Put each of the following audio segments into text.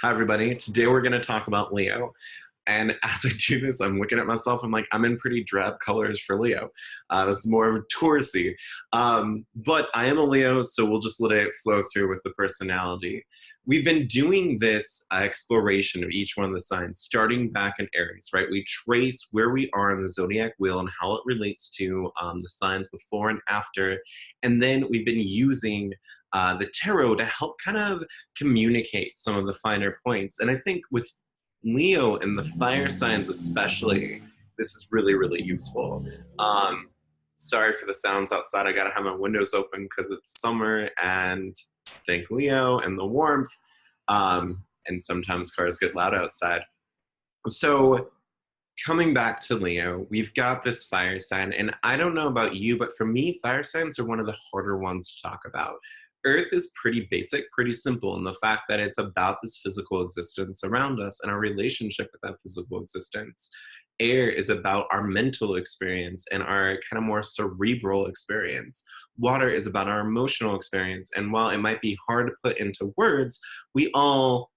Hi, everybody. Today we're going to talk about Leo. And as I do this, I'm looking at myself. I'm like, I'm in pretty drab colors for Leo. This is more of a Taurusy. But I am a Leo, so we'll just let it flow through with the personality. We've been doing this exploration of each one of the signs, starting back in Aries, right? We trace where we are in the zodiac wheel and how it relates to the signs before and after. And then we've been using the tarot to help kind of communicate some of the finer points. And I think with Leo and the fire signs, especially, this is really, really useful. Um, Sorry for the sounds outside. I gotta have my windows open because it's summer and thank Leo and the warmth. And sometimes cars get loud outside. So, coming back to Leo, we've got this fire sign, and I don't know about you, but for me, fire signs are one of the harder ones to talk about. Earth is pretty basic, pretty simple in the fact that it's about this physical existence around us and our relationship with that physical existence. Air is about our mental experience and our kind of more cerebral experience. Water is about our emotional experience. And while it might be hard to put into words, we all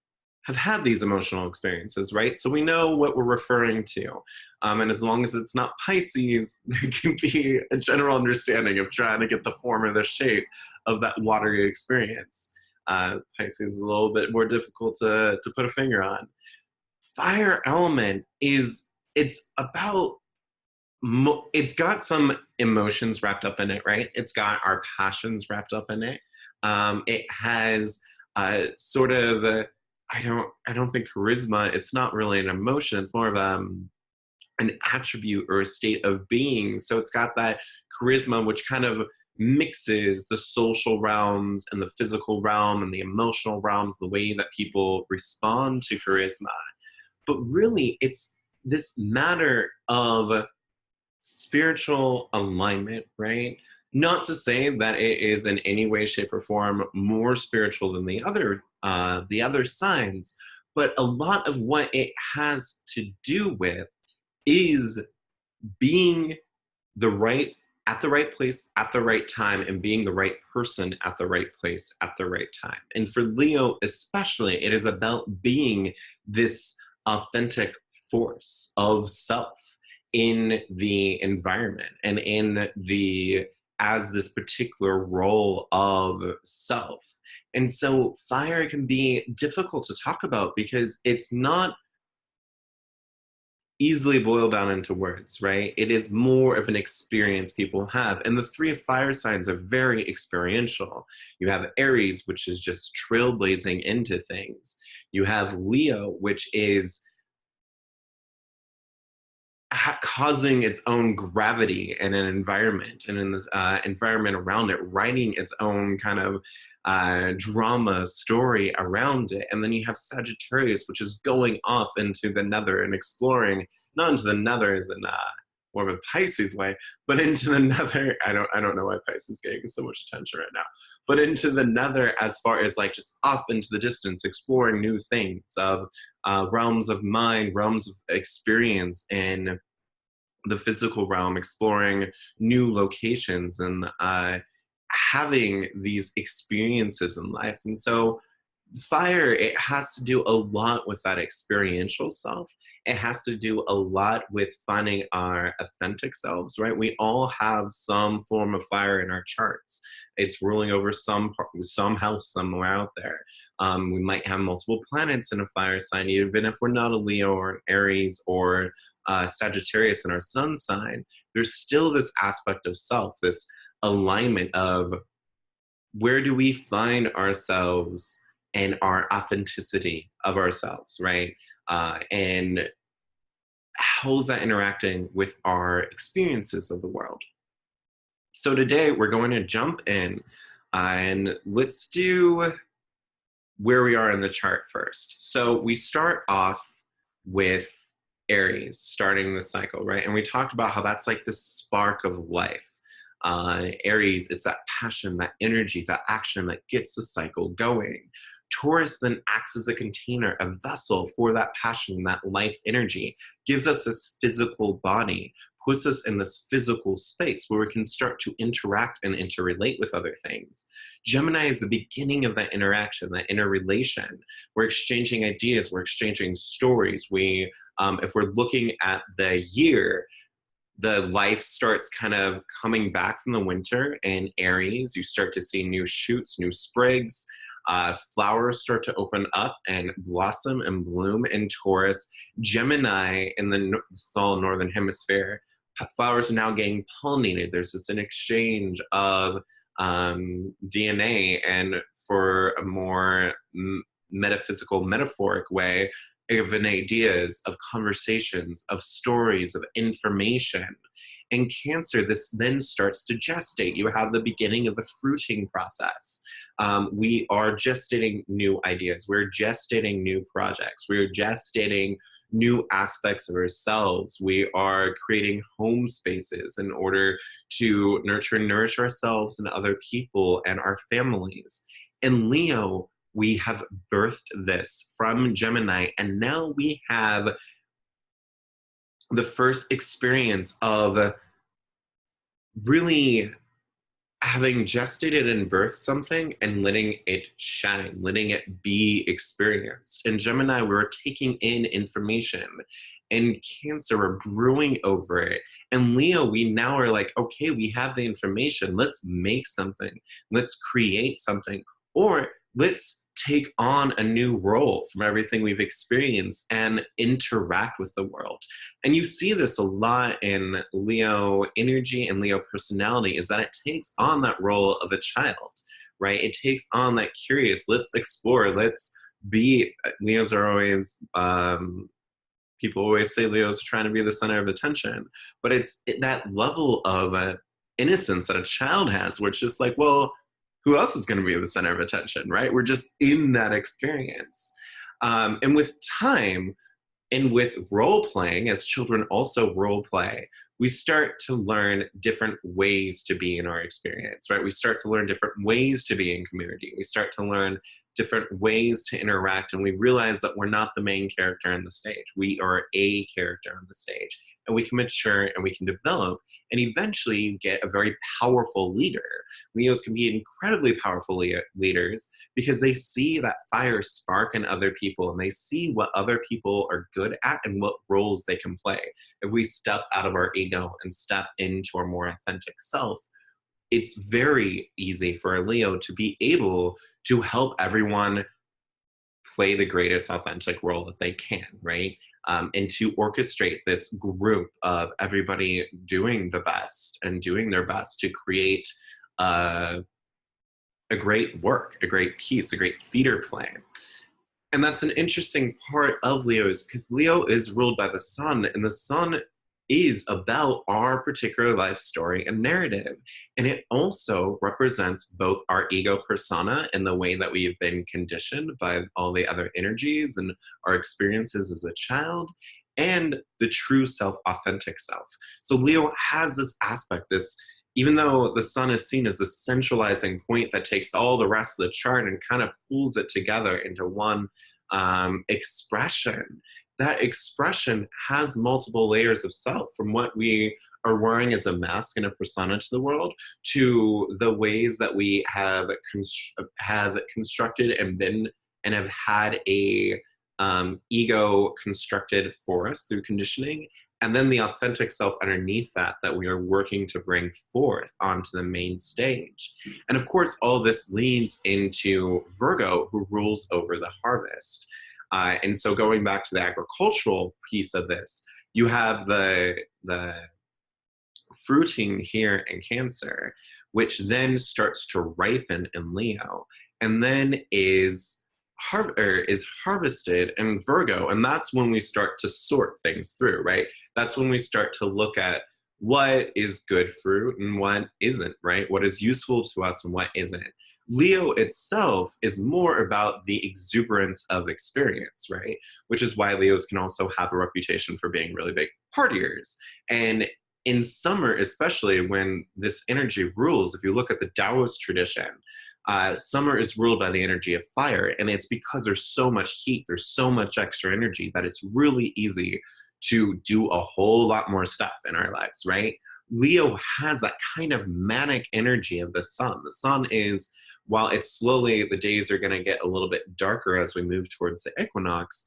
have had these emotional experiences, right? So we know what we're referring to. And as long as it's not Pisces, there can be a general understanding of trying to get the form or the shape of that watery experience. Pisces is a little bit more difficult to put a finger on. Fire element is, it's about, it's got some emotions wrapped up in it, right? It's got our passions wrapped up in it. It has sort of, I don't think charisma, it's not really an emotion, it's more of an attribute or a state of being. So it's got that charisma, which kind of mixes the social realms and the physical realm and the emotional realms, the way that people respond to charisma. But really, it's this matter of spiritual alignment, right? Not to say that it is in any way, shape, or form more spiritual than the other signs, but a lot of what it has to do with is being the right at the right place at the right time and being the right person at the right place at the right time. And for Leo especially, it is about being this authentic force of self in the environment and in the as this particular role of self. And so fire can be difficult to talk about because it's not easily boiled down into words, right? It is more of an experience people have. And the three of fire signs are very experiential. You have Aries, which is just trailblazing into things. You have Leo, which is causing its own gravity in an environment and in this environment around it, writing its own kind of drama story around it. And then you have Sagittarius, which is going off into the nether and exploring, not into the nether as in more of a Pisces way, but into the nether. I don't know why Pisces is getting so much attention right now, but into the nether as far as like just off into the distance, exploring new things of realms of mind, realms of experience in the physical realm, exploring new locations and having these experiences in life. And so fire, it has to do a lot with that experiential self. It has to do a lot with finding our authentic selves, right? We all have some form of fire in our charts. It's ruling over some house somewhere out there. We might have multiple planets in a fire sign, even if we're not a Leo or an Aries or Sagittarius in our sun sign. There's still this aspect of self, this alignment of where do we find ourselves and our authenticity of ourselves, right? And how's that interacting with our experiences of the world? So today we're going to jump in and let's do where we are in the chart first. So we start off with Aries, starting the cycle, right? And we talked about how that's like the spark of life. Aries, it's that passion, that energy, that action that gets the cycle going. Taurus then acts as a container, a vessel for that passion, that life energy, gives us this physical body, puts us in this physical space where we can start to interact and interrelate with other things. Gemini is the beginning of that interaction, that interrelation. We're exchanging ideas, we're exchanging stories. If we're looking at the year, the life starts kind of coming back from the winter in Aries. You start to see new shoots, new sprigs. Flowers start to open up and blossom and bloom in Taurus. Gemini in the Northern Hemisphere, flowers are now getting pollinated. There's an exchange of DNA, and for a more metaphysical, metaphoric way, even ideas of conversations, of stories, of information. In Cancer, this then starts to gestate. You have the beginning of the fruiting process. We are gestating new ideas. We're gestating new projects. We're gestating new aspects of ourselves. We are creating home spaces in order to nurture and nourish ourselves and other people and our families. In Leo, we have birthed this from Gemini, and now we have the first experience of really having gestated and birthed something and letting it shine, letting it be experienced. In Gemini, we're taking in information. In Cancer, we're brewing over it. In Leo, we now are like, okay, we have the information. Let's make something. Let's create something. Or let's take on a new role from everything we've experienced and interact with the world. And you see this a lot in Leo energy and Leo personality, is that it takes on that role of a child, right? It takes on that curious, let's explore, let's be. Leos are always, people always say Leos are trying to be the center of attention, but it's that level of innocence that a child has, where it's just like, well, who else is going to be the center of attention, right? We're just in that experience. And with time and with role playing, as children also role play, we start to learn different ways to be in our experience, right? We start to learn different ways to be in community. We start to learn different ways to interact, and we realize that we're not the main character on the stage. We are a character on the stage, and we can mature and we can develop, and eventually get a very powerful leader. Leos can be incredibly powerful leaders because they see that fire spark in other people, and they see what other people are good at and what roles they can play. If we step out of our ego and step into our more authentic self, it's very easy for a Leo to be able to help everyone play the greatest authentic role that they can, right? And to orchestrate this group of everybody doing the best and doing their best to create a great work, a great piece, a great theater play. And that's an interesting part of Leo, is because Leo is ruled by the sun, and the sun is about our particular life story and narrative. And it also represents both our ego persona and the way that we've been conditioned by all the other energies and our experiences as a child, and the true self, authentic self. So Leo has this aspect, this, even though the sun is seen as a centralizing point that takes all the rest of the chart and kind of pulls it together into one expression, that expression has multiple layers of self, from what we are wearing as a mask and a persona to the world, to the ways that we have constructed and been and have had a ego constructed for us through conditioning, and then the authentic self underneath that we are working to bring forth onto the main stage. And of course, all this leads into Virgo, who rules over the harvest. And so going back to the agricultural piece of this, you have the fruiting here in Cancer, which then starts to ripen in Leo, and then is harvested in Virgo. And that's when we start to sort things through, right? That's when we start to look at what is good fruit and what isn't, right? What is useful to us and what isn't. Leo itself is more about the exuberance of experience, right? Which is why Leos can also have a reputation for being really big partiers. And in summer, especially when this energy rules, if you look at the Taoist tradition, summer is ruled by the energy of fire. And it's because there's so much heat, there's so much extra energy, that it's really easy to do a whole lot more stuff in our lives, right? Leo has that kind of manic energy of the sun. The sun is, while it's slowly, the days are going to get a little bit darker as we move towards the equinox.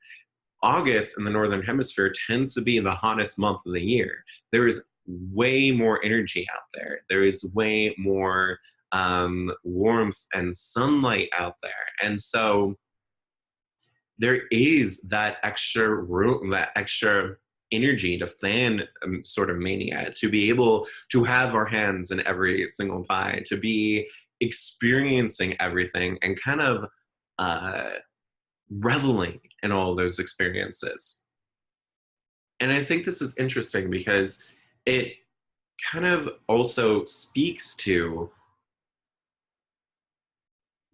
August in the Northern Hemisphere tends to be the hottest month of the year. There is way more energy out there. There is way more warmth and sunlight out there. And so there is that extra room, that extra energy to fan sort of mania, to be able to have our hands in every single pie, to be experiencing everything and kind of reveling in all those experiences. And I think this is interesting because it kind of also speaks to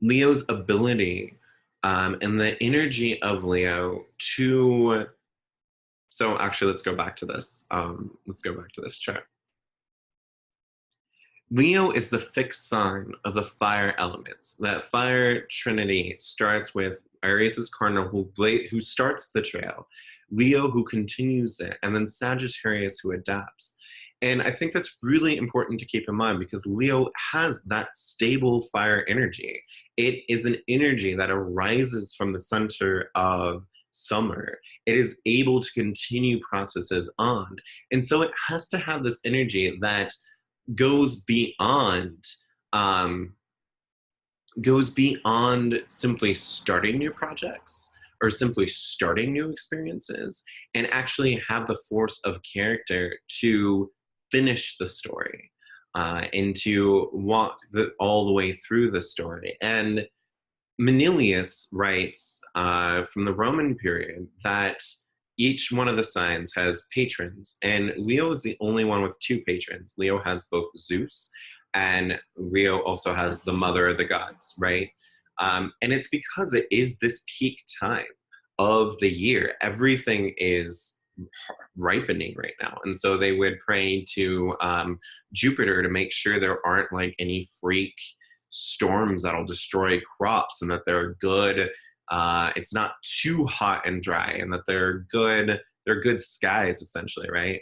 Leo's ability and the energy of Leo to. So actually, let's go back to this. Let's go back to this chart. Leo is the fixed sign of the fire elements. That fire trinity starts with Aries' cardinal, who starts the trail, Leo, who continues it, and then Sagittarius, who adapts. And I think that's really important to keep in mind because Leo has that stable fire energy. It is an energy that arises from the center of summer. It is able to continue processes on. And so it has to have this energy that goes beyond simply starting new projects or simply starting new experiences, and actually have the force of character to finish the story and to walk all the way through the story. And Manilius writes from the Roman period that each one of the signs has patrons, and Leo is the only one with two patrons. Leo has both Zeus, and Leo also has the mother of the gods, right? And it's because it is this peak time of the year. Everything is ripening right now. And so they would pray to Jupiter to make sure there aren't like any freak storms that'll destroy crops, and that they're good. It's not too hot and dry, and that they're good skies, essentially, right?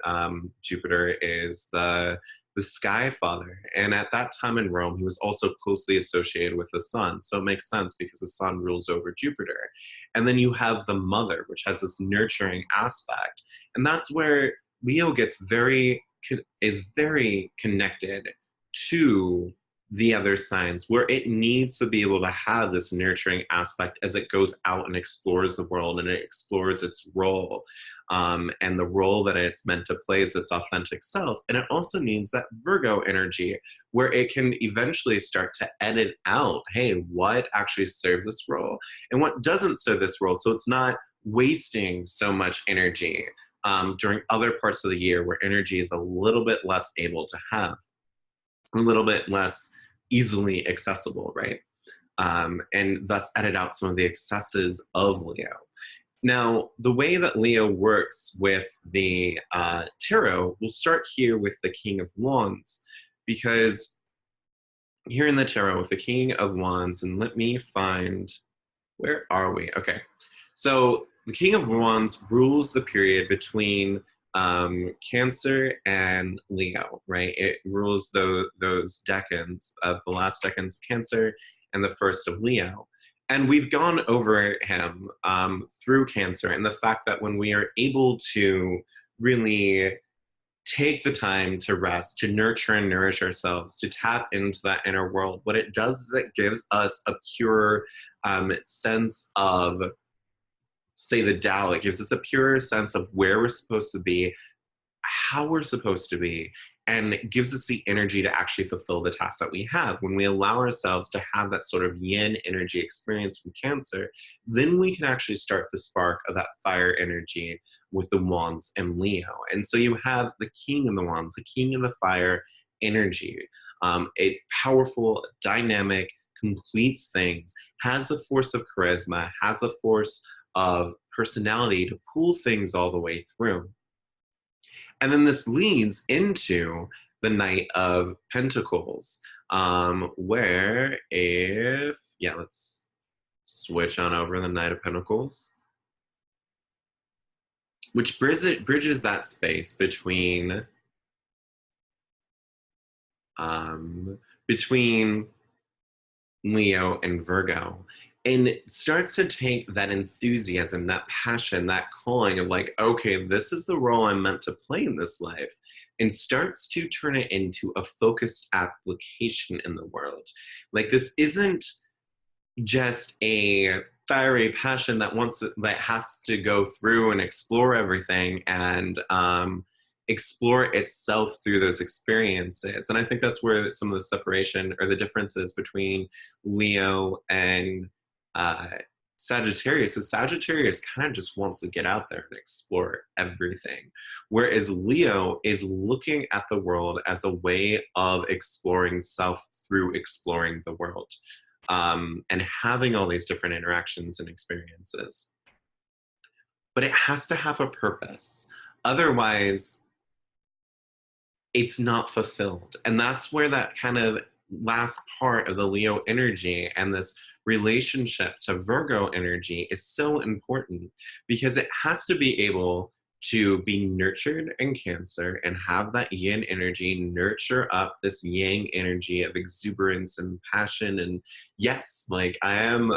Jupiter is the sky father, and at that time in Rome, he was also closely associated with the sun. So it makes sense because the sun rules over Jupiter. And then you have the mother, which has this nurturing aspect, and that's where Leo is very connected to the other signs, where it needs to be able to have this nurturing aspect as it goes out and explores the world, and it explores its role and the role that it's meant to play as its authentic self. And it also needs that Virgo energy, where it can eventually start to edit out, hey, what actually serves this role and what doesn't serve this role, so it's not wasting so much energy during other parts of the year where energy is a little bit less able to have, a little bit less easily accessible, right? And thus edit out some of the excesses of Leo. Now, the way that Leo works with the tarot, we'll start here with the King of Wands, because here in the tarot with the King of Wands, and let me find, where are we? Okay, so the King of Wands rules the period between Cancer and Leo, right? It rules those decans of the last decans of Cancer and the first of Leo. And we've gone over him through Cancer, and the fact that when we are able to really take the time to rest, to nurture and nourish ourselves, to tap into that inner world, what it does is it gives us a pure sense of, say, the Tao. It gives us a pure sense of where we're supposed to be, how we're supposed to be, and it gives us the energy to actually fulfill the tasks that we have. When we allow ourselves to have that sort of yin energy experience from Cancer, then we can actually start the spark of that fire energy with the Wands and Leo. And so you have the King of the Wands, the King of the fire energy, a powerful, dynamic, completes things, has the force of charisma, has the force of personality to pull things all the way through. And then this leads into the Knight of Pentacles, where let's switch on over the Knight of Pentacles. which bridges that space um, between Leo and Virgo, and starts to take that enthusiasm, that passion, that calling of like, okay, this is the role I'm meant to play in this life, and starts to turn it into a focused application in the world. Like, this isn't just a fiery passion that has to go through and explore everything and explore itself through those experiences. And I think that's where some of the separation or the differences between Leo and uh, Sagittarius is Sagittarius kind of just wants to get out there and explore everything, whereas Leo is looking at the world as a way of exploring self through exploring the world, and having all these different interactions and experiences. But it has to have a purpose. Otherwise, it's not fulfilled. And that's where that kind of last part of the Leo energy and this relationship to Virgo energy is so important, because it has to be able to be nurtured in Cancer and have that yin energy nurture up this yang energy of exuberance and passion. And yes, like, I am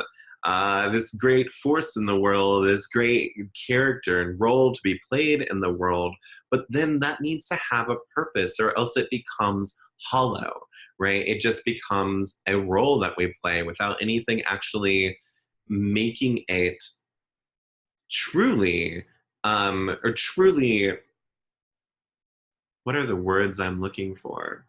this great force in the world, this great character and role to be played in the world, but then that needs to have a purpose, or else it becomes hollow, right? It just becomes a role that we play without anything actually making it truly, or truly, what are the words I'm looking for?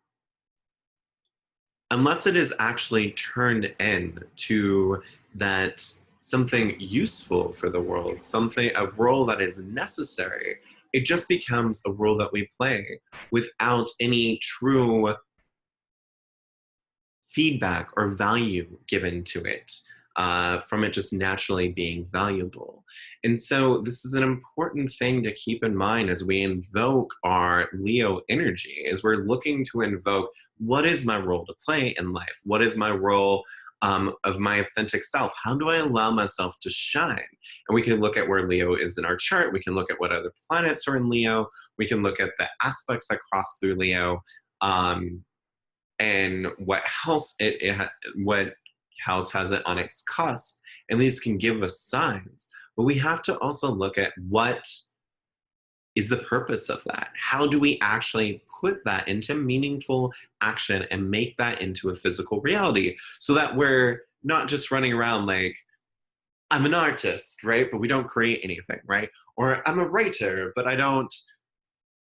Unless it is actually turned into that something useful for the world, something, a role that is necessary, it just becomes a role that we play without any true feedback or value given to it, from it just naturally being valuable. And so this is an important thing to keep in mind as we invoke our Leo energy, is we're looking to invoke, what is my role to play in life? What is my role of my authentic self? How do I allow myself to shine? And we can look at where Leo is in our chart. We can look at what other planets are in Leo. We can look at the aspects that cross through Leo. And what house has it on its cusp, and these can give us signs. But we have to also look at what is the purpose of that. How do we actually put that into meaningful action and make that into a physical reality, so that we're not just running around like, I'm an artist, right? But we don't create anything, right? Or I'm a writer, but I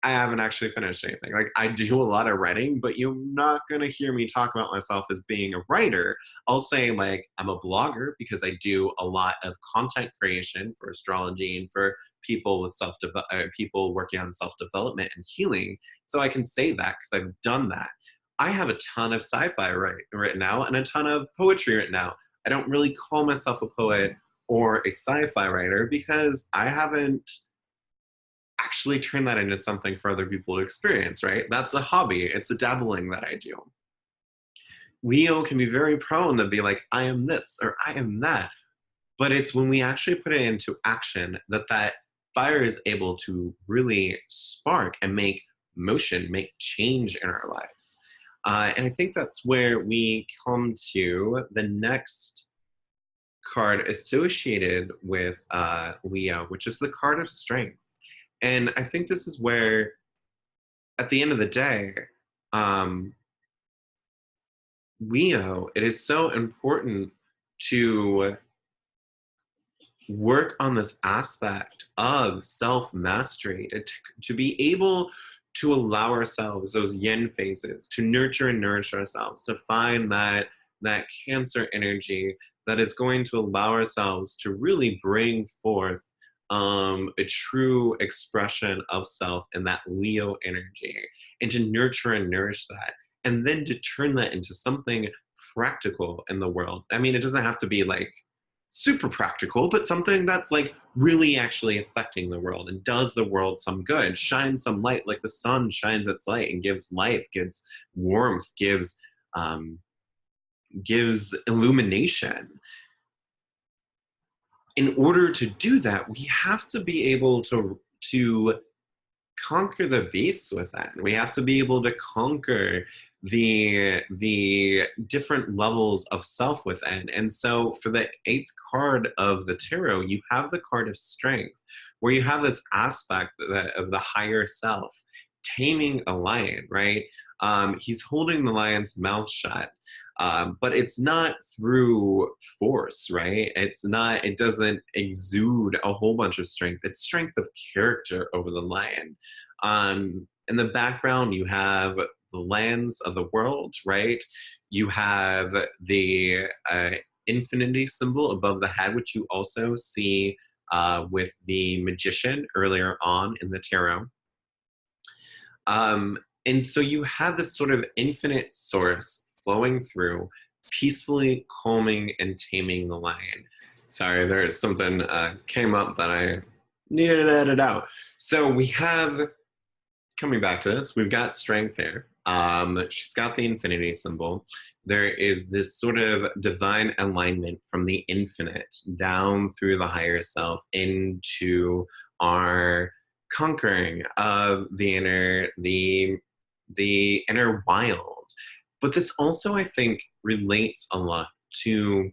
haven't actually finished anything. Like, I do a lot of writing, but you're not going to hear me talk about myself as being a writer. I'll say, like, I'm a blogger because I do a lot of content creation for astrology and for people with people working on self-development and healing. So I can say that because I've done that. I have a ton of sci-fi written now and a ton of poetry written now. I don't really call myself a poet or a sci-fi writer because I haven't actually turn that into something for other people to experience, right? That's a hobby. It's a dabbling that I do. Leo can be very prone to be like, I am this or I am that. But it's when we actually put it into action that that fire is able to really spark and make motion, make change in our lives. And I think that's where we come to the next card associated with Leo, which is the card of strength. And I think this is where, at the end of the day, Leo, it is so important to work on this aspect of self-mastery, to be able to allow ourselves those yin phases, to nurture and nourish ourselves, to find that Cancer energy that is going to allow ourselves to really bring forth a true expression of self and that Leo energy, and to nurture and nourish that, and then to turn that into something practical in the world. I mean, it doesn't have to be like super practical, but something that's like really actually affecting the world and does the world some good, shines some light, like the sun shines its light and gives life, gives warmth, gives illumination. In order to do that, we have to be able to to conquer the beasts within. We have to be able to conquer the different levels of self within. And so for the eighth card of the tarot, you have the card of strength, where you have this aspect of the higher self taming a lion, right? He's holding the lion's mouth shut. But it's not through force, right? It doesn't exude a whole bunch of strength. It's strength of character over the lion. In the background, you have the lands of the world, right? You have the infinity symbol above the head, which you also see with the magician earlier on in the tarot. And so you have this sort of infinite source flowing through, peacefully calming and taming the lion. Sorry, there's something came up that I needed to edit out. So we have, coming back to this, we've got strength here. She's got the infinity symbol. There is this sort of divine alignment from the infinite down through the higher self into our conquering of the inner wild. But this also, I think, relates a lot to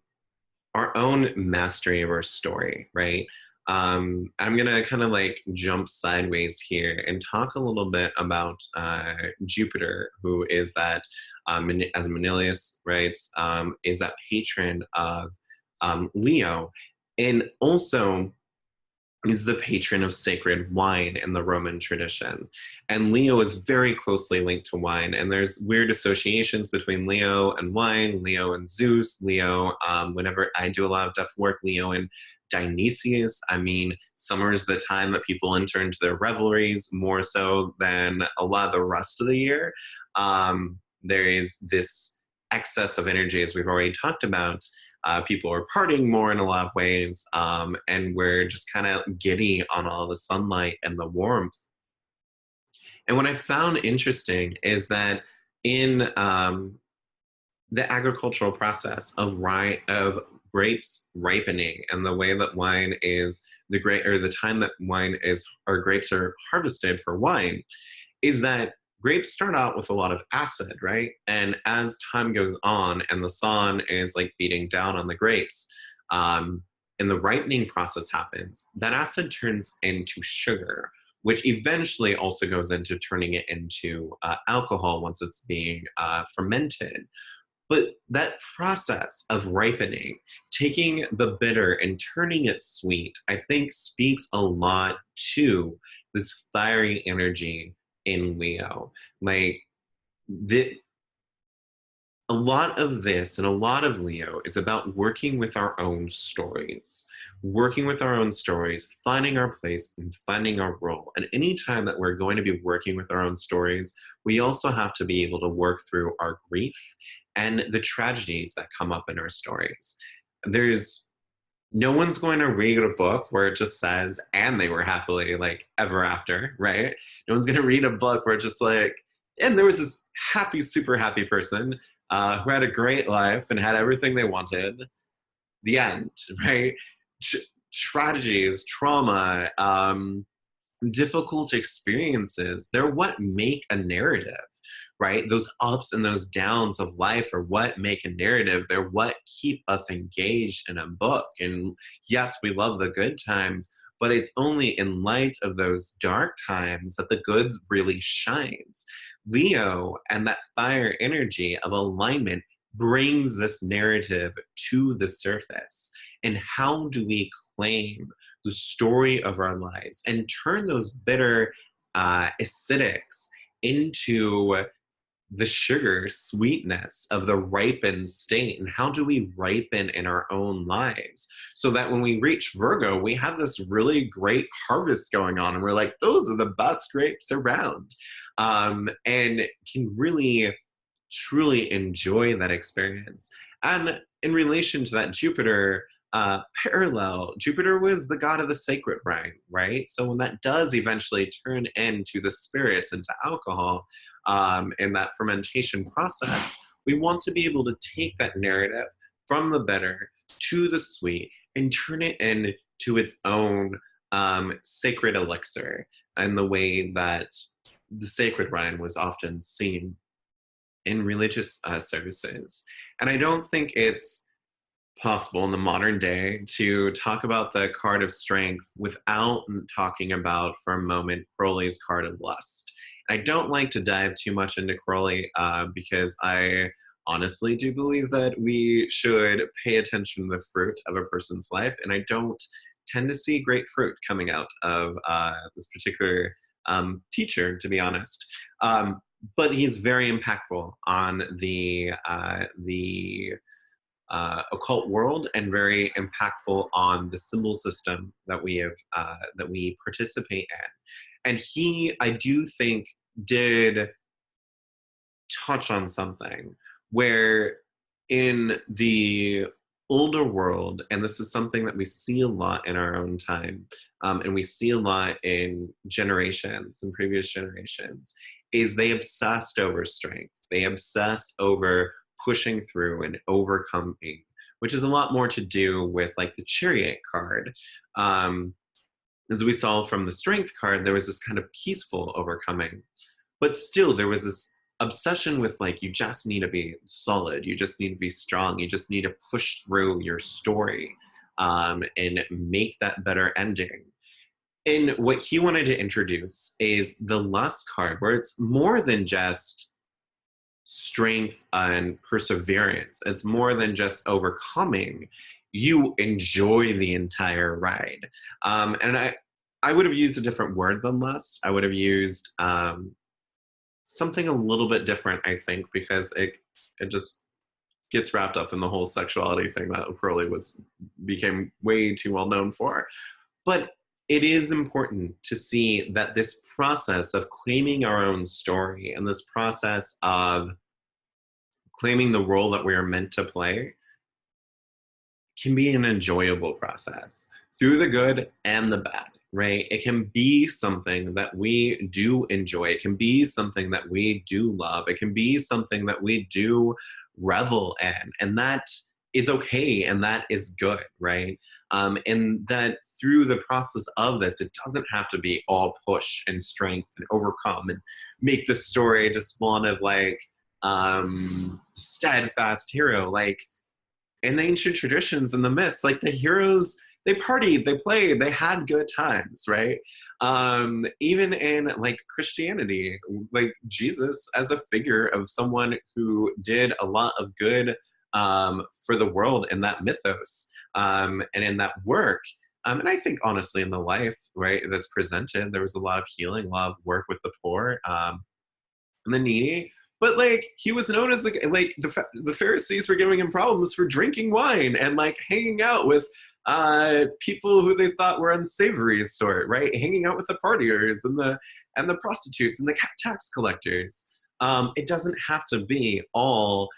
our own mastery of our story, right? I'm gonna kind of like jump sideways here and talk a little bit about Jupiter, who is that, as Manilius writes, is that patron of Leo, and also is the patron of sacred wine in the Roman tradition. And Leo is very closely linked to wine. And there's weird associations between Leo and wine, Leo and Zeus, Leo, whenever I do a lot of depth work, Leo and Dionysius. I mean, summer is the time that people enter into their revelries more so than a lot of the rest of the year. There is this excess of energy, as we've already talked about. People are partying more in a lot of ways, and we're just kind of giddy on all the sunlight and the warmth. And what I found interesting is that in the agricultural process of grapes ripening and the way that wine is the time that wine is or grapes are harvested for wine, is that grapes start out with a lot of acid, right? And as time goes on and the sun is like beating down on the grapes, and the ripening process happens, that acid turns into sugar, which eventually also goes into turning it into alcohol once it's being fermented. But that process of ripening, taking the bitter and turning it sweet, I think speaks a lot to this fiery energy in Leo. Like, a lot of this and a lot of Leo is about working with our own stories, finding our place and finding our role. And anytime that we're going to be working with our own stories, we also have to be able to work through our grief and the tragedies that come up in our stories. No one's going to read a book where it just says, and they were happily like ever after, right? No one's going to read a book where it's just like, and there was this happy, super happy person who had a great life and had everything they wanted. The end, right? Tragedies, trauma, difficult experiences, they're what make a narrative, right? Those ups and those downs of life are what make a narrative. They're what keep us engaged in a book. And yes, we love the good times, but it's only in light of those dark times that the good really shines. Leo and that fire energy of alignment brings this narrative to the surface. And how do we claim the story of our lives and turn those bitter acidics into the sugar sweetness of the ripened state? And how do we ripen in our own lives so that when we reach Virgo, we have this really great harvest going on and we're like, those are the best grapes around, and can really truly enjoy that experience. And in relation to that Jupiter parallel, Jupiter was the god of the sacred wine, right? So when that does eventually turn into the spirits, into alcohol, in that fermentation process, we want to be able to take that narrative from the bitter to the sweet and turn it into its own sacred elixir and the way that the sacred wine was often seen in religious services. And I don't think it's possible in the modern day to talk about the card of strength without talking about for a moment Crowley's card of lust. I don't like to dive too much into Crowley because I honestly do believe that we should pay attention to the fruit of a person's life, and I don't tend to see great fruit coming out of this particular teacher, to be honest. But he's very impactful on the occult world and very impactful on the symbol system that we have that we participate in. And he, I do think, did touch on something where in the older world, and this is something that we see a lot in our own time, and we see a lot in generations and previous generations, is they obsessed over strength. They obsessed over pushing through and overcoming, which is a lot more to do with like the chariot card. As we saw from the strength card, there was this kind of peaceful overcoming, but still there was this obsession with like, you just need to be solid, you just need to be strong, you just need to push through your story and make that better ending. And what he wanted to introduce is the lust card, where it's more than just strength and perseverance. It's more than just overcoming. You enjoy the entire ride. And I would have used a different word than lust. I would have used something a little bit different, I think, because it just gets wrapped up in the whole sexuality thing that Crowley became way too well known for. But it is important to see that this process of claiming our own story and this process of claiming the role that we are meant to play can be an enjoyable process through the good and the bad, right? It can be something that we do enjoy. It can be something that we do love. It can be something that we do revel in. And that is okay and that is good, right? And that through the process of this, it doesn't have to be all push and strength and overcome and make the story just one of like steadfast hero. Like in the ancient traditions and the myths, like the heroes, they partied, they played, they had good times, right? Even in like Christianity, like Jesus as a figure of someone who did a lot of good for the world in that mythos and in that work. And I think honestly in the life, right, that's presented, there was a lot of healing, a lot of work with the poor and the needy. But like he was known as like the Pharisees were giving him problems for drinking wine and like hanging out with people who they thought were unsavory sort, right? Hanging out with the partiers and the prostitutes and the tax collectors. It doesn't have to be all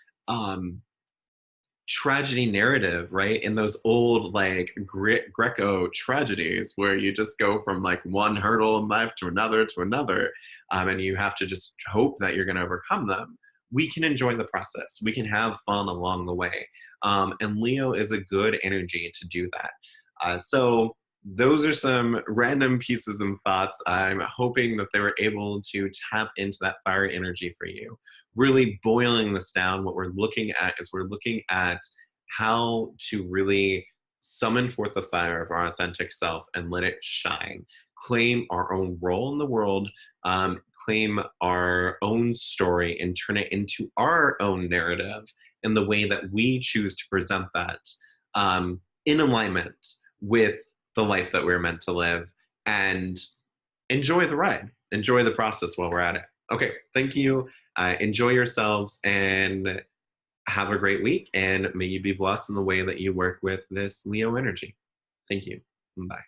tragedy narrative, right? In those old like Greco tragedies where you just go from like one hurdle in life to another, and you have to just hope that you're going to overcome them. We can enjoy the process. We can have fun along the way. And Leo is a good energy to do that. So those are some random pieces and thoughts. I'm hoping that they were able to tap into that fiery energy for you. Really boiling this down, what we're looking at is we're looking at how to really summon forth the fire of our authentic self and let it shine. Claim our own role in the world, claim our own story and turn it into our own narrative in the way that we choose to present that in alignment with the life that we're meant to live, and enjoy the ride, enjoy the process while we're at it. Okay, thank you. Enjoy yourselves and have a great week, and may you be blessed in the way that you work with this Leo energy. Thank you. Bye.